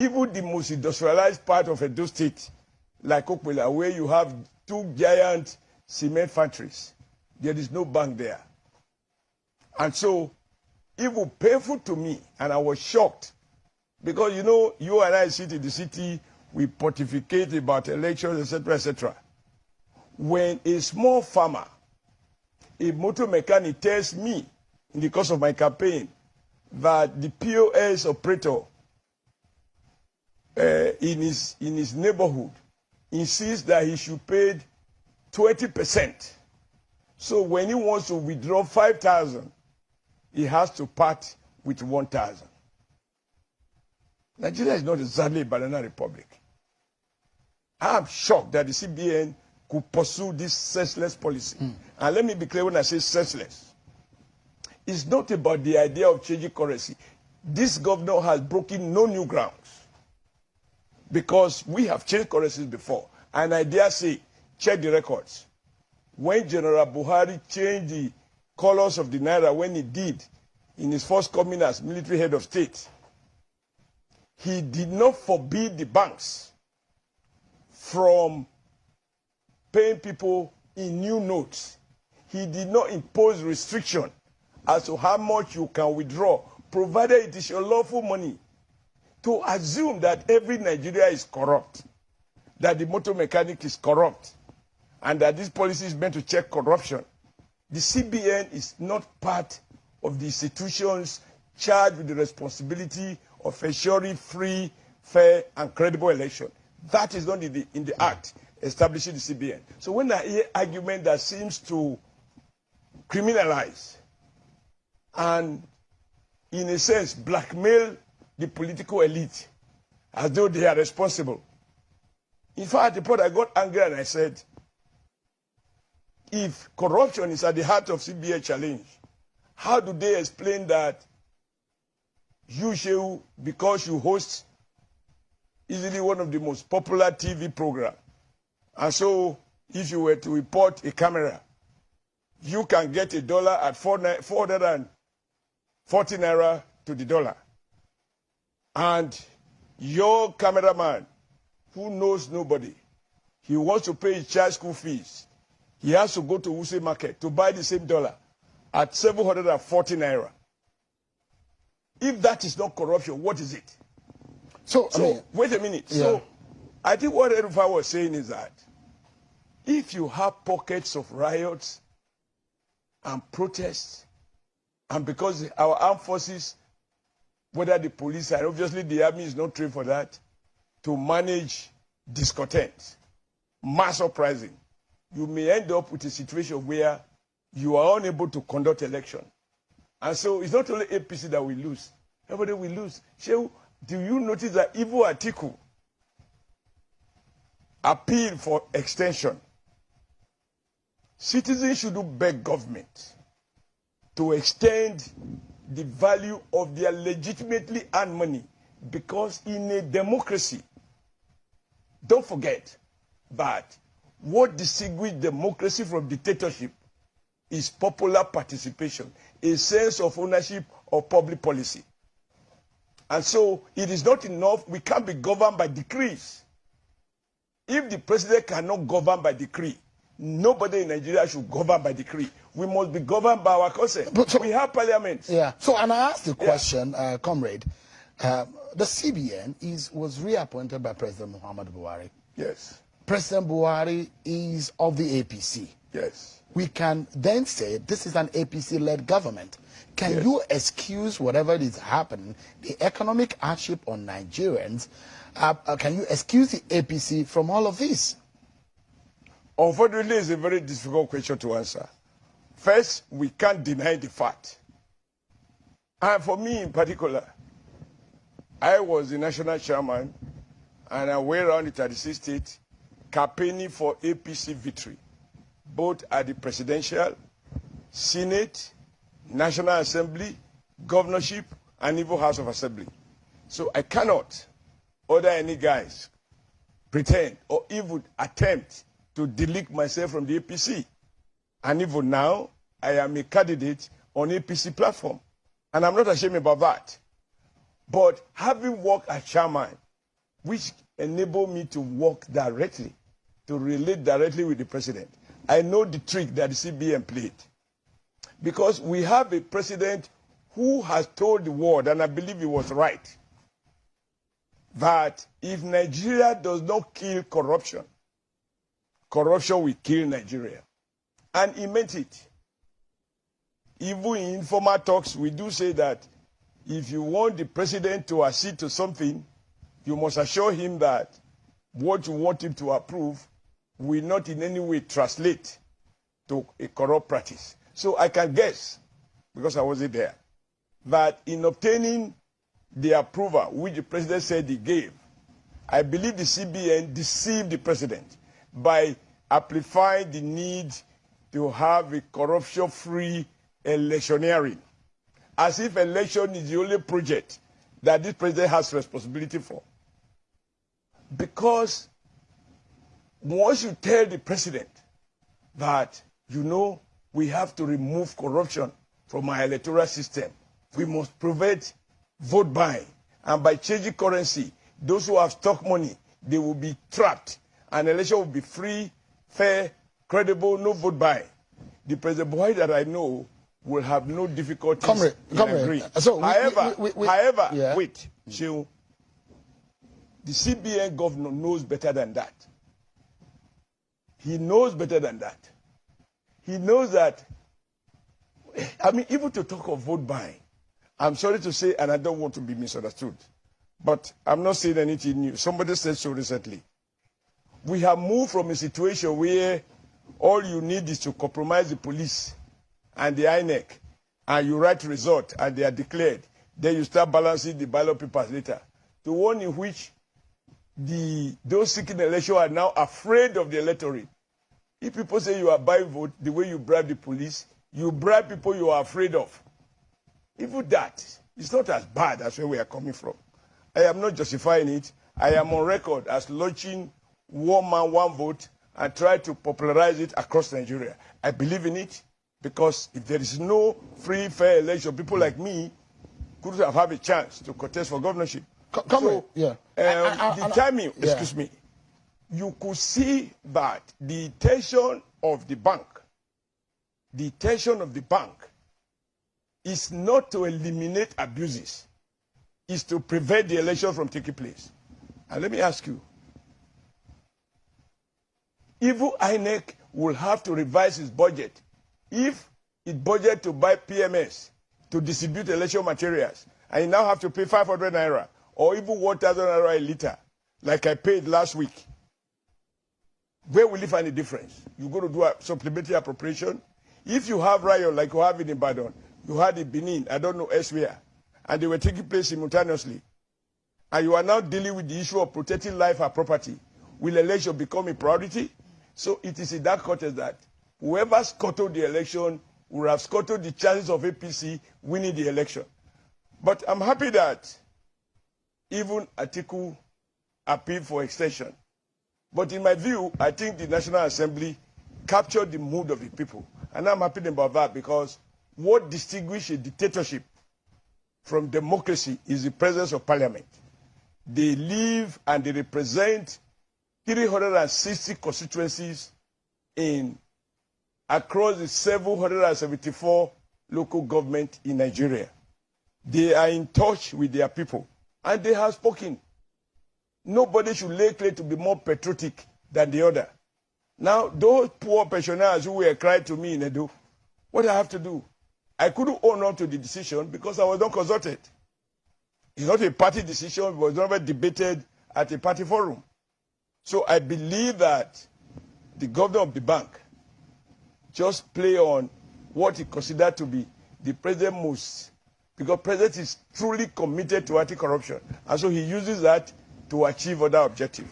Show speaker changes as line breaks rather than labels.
Even the most industrialized part of Edo State, like Okpela, where you have 2 giant cement factories, there is no bank there. And so, it was painful to me, and I was shocked. Because, you know, you and I sit in the city, we pontificate about elections, etc., etc. When a small farmer, a motor mechanic tells me, in the course of my campaign, that the POS operator in his neighborhood insists that he should pay 20%. So when he wants to withdraw 5,000, he has to part with 1,000. Nigeria is not exactly a banana republic. I am shocked that the CBN could pursue this senseless policy. And let me be clear when I say senseless. It's not about the idea of changing currency. This governor has broken no new grounds. Because we have changed currencies before. And I dare say, check the records. When General Buhari changed the colors of the Naira, when he did, in his first coming as military head of state, he did not forbid the banks from paying people in new notes. He did not impose restriction as to how much you can withdraw, provided it is your lawful money. To assume that every Nigeria is corrupt, that the motor mechanic is corrupt, and that this policy is meant to check corruption, the CBN is not part of the institutions charged with the responsibility of ensuring free, fair, and credible election. That is not in the act establishing the CBN. So when I hear argument that seems to criminalize and, in a sense, blackmail the political elite as though they are responsible. In fact, at the point I got angry and I said, if corruption is at the heart of CBN challenge, how do they explain that you, Shehu, because you host easily one of the most popular TV programs, and so if you were to report a camera, you can get $1 at 440 naira to the dollar. And your cameraman, who knows nobody, he wants to pay his child school fees. He has to go to Wuse Market to buy the same dollar at 740 naira. If that is not corruption, what is it? So I mean, wait a minute. Yeah. So I think what Erufai was saying is that if you have pockets of riots and protests, and because our armed forces, whether the police, and obviously the army is not trained for that, to manage discontent, mass uprising, you may end up with a situation where you are unable to conduct election. And so it's not only APC that will lose. Everybody will lose. Shehu, do you notice that even Atiku appealed for extension? Citizens shouldn't beg government to extend the value of their legitimately earned money, because in a democracy, don't forget that what distinguishes democracy from dictatorship is popular participation, a sense of ownership of public policy. And so it is not enough, we can't be governed by decrees. If the president cannot govern by decree, nobody in Nigeria should govern by decree. We must be governed by our consent. So, we have parliament.
Yeah. So, and I asked the question, comrade, the CBN was reappointed by President Muhammadu Buhari.
Yes.
President Buhari is of the APC.
Yes.
We can then say this is an APC-led government. Can
Yes.
you excuse whatever is happening, the economic hardship on Nigerians, can you excuse the APC from all of this?
Unfortunately, it's a very difficult question to answer. First, we can't deny the fact. And for me in particular, I was the national chairman, and I went around the 36 states campaigning for APC victory, both at the presidential, Senate, National Assembly, governorship, and even House of Assembly. So I cannot order any guys pretend or even attempt to delete myself from the APC. And even now, I am a candidate on APC platform. And I'm not ashamed about that. But having worked as chairman which enabled me to work directly, to relate directly with the president. I know the trick that the CBN played. Because we have a president who has told the world, and I believe he was right, that if Nigeria does not kill corruption, corruption will kill Nigeria. And he meant it. Even in informal talks, we do say that if you want the president to accede to something, you must assure him that what you want him to approve will not in any way translate to a corrupt practice. So I can guess, because I wasn't there, that in obtaining the approval which the president said he gave, I believe the CBN deceived the president by amplifying the need to have a corruption-free electioneering, as if election is the only project that this president has responsibility for. Because once you tell the president that, you know, we have to remove corruption from our electoral system, we must prevent vote buying, and by changing currency, those who have stock money, they will be trapped, and election will be free, fair, credible, no vote buying. The President Buhari that I know will have no difficulties in agreeing.
So
however,
yeah.
Wait, Shehu, the CBN governor knows better than that. He knows better than that. He knows that, I mean, even to talk of vote buying, I'm sorry to say, and I don't want to be misunderstood, but I'm not saying anything new. Somebody said so recently. We have moved from a situation where all you need is to compromise the police and the INEC, and you write result, and they are declared. Then you start balancing the ballot papers later, to one in which those seeking election are now afraid of the electorate. If people say you are buying vote the way you bribe the police, you bribe people you are afraid of. Even that is not as bad as where we are coming from. I am not justifying it. I am on record as launching one man, one vote and try to popularize it across Nigeria. I believe in it because if there is no free, fair election, people like me could have a chance to contest for governorship.
Yeah.
The timing, excuse me, you could see that the intention of the bank is not to eliminate abuses, is to prevent the election from taking place. And let me ask you, even INEC will have to revise its budget if it budget to buy PMS to distribute election materials, and you now have to pay 500 naira or even 1,000 naira a liter, like I paid last week. Where will you find the difference? You're going to do a supplementary appropriation. If you have riot like you have in Ibadan, you had in Benin, I don't know elsewhere, and they were taking place simultaneously, and you are now dealing with the issue of protecting life and property, will election become a priority? So it is in that context that whoever scuttled the election will have scuttled the chances of APC winning the election. But I'm happy that even Atiku appealed for extension. But in my view, I think the National Assembly captured the mood of the people. And I'm happy about that because what distinguishes a dictatorship from democracy is the presence of parliament. They live and they represent 360 constituencies across the 774 local governments in Nigeria. They are in touch with their people, and they have spoken. Nobody should lay claim to be more patriotic than the other. Now, those poor pensioners who were crying to me in Edo, what I have to do? I couldn't own on to the decision because I was not consulted. It's not a party decision. It was never debated at a party forum. So I believe that the governor of the bank just play on what he considered to be the president most, because the president is truly committed to anti-corruption. And so he uses that to achieve other objectives.